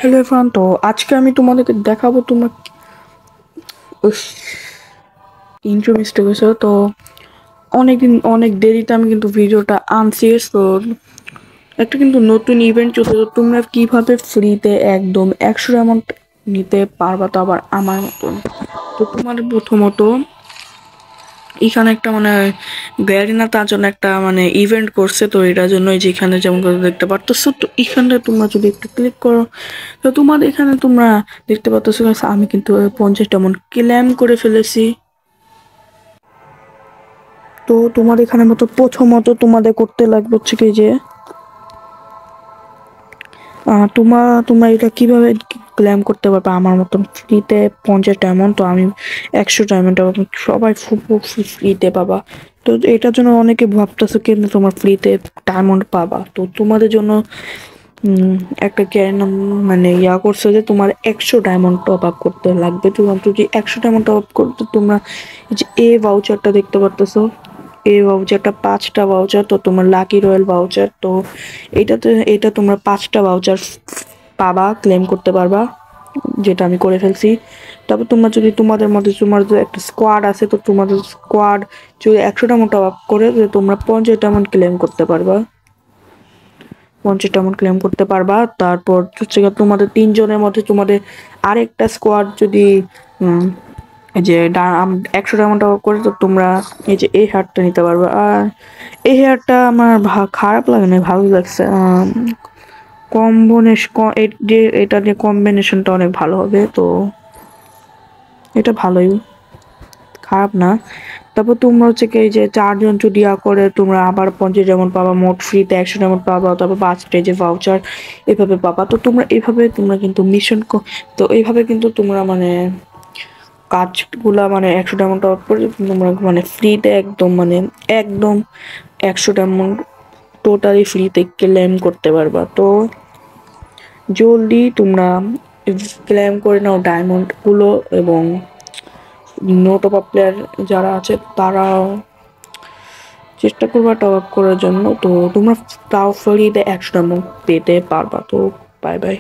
Hello everyone, তো আজকে আমি তোমাদেরকে দেখাবো তোমার ইন্ট্রো মিস্টেক হয়েছে। তো অনেক দেরিতে আমি কিন্তু ভিডিওটা আনছি। তো একটা কিন্তু নতুন ইভেন্ট চলছে, তো তোমরা কিভাবে ফ্রিতে একদম 100 অ্যামাউন্ট নিতে পারবা, তো আবার আমার মতন। তো তোমাদের প্রথমত এখানে একটা গ্যারিনা তার জন্য একটা ইভেন্ট করছে, তো এটার জন্য যেখানে যেমন করে দেখতে পারতেছো, তো এখানে তোমরা যদি একটু ক্লিক করো, তো তোমাদের এখানে তোমরা দেখতে পারতেছো guys, আমি কিন্তু 50টা মন ক্লেম করে ফেলেছি। তো তোমার এখানে মতো প্রথমত তোমাদের করতে লাগবে হচ্ছে কি যে তোমরা এটা কিভাবে ক্লেম করতে পারবে আমার মতন ফ্রিতে 50 ডায়মন্ড। তো আমি 100 ডায়মন্ড সবাই ফ্রিতে পাবা। তো এটার জন্য অনেকে ভাবতেছো কিন্তু তোমার ফ্রিতে ডায়মন্ড পাবা, তো তোমাদের জন্য একটা জ্ঞান করছে যে তোমার 100 ডায়মন্ড টপ আপ করতে লাগবে। তোমার যদি 100 ডায়মন্ড টপ আপ করতে তোমরা এই যে এ ভাউচারটা দেখতে পারতেছো, এই ভাউচারটা 5টা ভাউচার, তো তোমার লাকি রয়্যাল ভাউচার। তো এটা তোমরা 5টা ভাউচার পাবা, ক্লেম করতে পারবা, যেটা আমি করে ফেলছি। তারপর তোমরা যদি তোমাদের মধ্যে তোমার যে একটা স্কোয়াড আছে, তো তোমাদের স্কোয়াড যদি 100টা মতো আপ করে, যে তোমরা 50টা মতো ক্লেম করতে পারবা, 50টা মতো ক্লেম করতে পারবা। তারপর হচ্ছে তোমাদের 3জনের মধ্যে তোমাদের আরেকটা স্কোয়াড যদি এই যে 100 ডায়মন্ড টাকা করে, তো তোমরা এই যে এই হেয়ারটা নিতে পারবে। আর এই হেয়ারটা আমার খারাপ লাগে না, ভালো লাগছে। এটা দিয়ে কম্বিনেশনটা অনেক ভালো হবে, তো এটা ভালোই, খারাপ না। তারপর তোমরা হচ্ছে কি এই যে 4জন যদি করে তোমরা আবার 50 ডায়মন্ড পাবা, মোট ফ্রিতে 100 ডায়মন্ড পাবা। তারপর 5টা যে ভাউচার এভাবে পাবা। তো তোমরা কিন্তু তো এইভাবে কিন্তু তোমরা কাজগুলা 100 ডায়মন্ড টপ করে তোমরা ফ্রিতে একদম 100 ডায়মন্ড টোটালি ফ্রিতে ক্লেম করতে পারবা। তো জলদি তোমরা ক্লেম করে নাও ডায়মন্ড গুলো, এবং নো টপ আপ প্লেয়ার যারা আছে তারাও চেষ্টা করবা টপ আপ করার জন্য। তো তোমরা তাও ফ্রিতে 100 ডায়মন্ড পেতে পারবা। তো বাই বাই।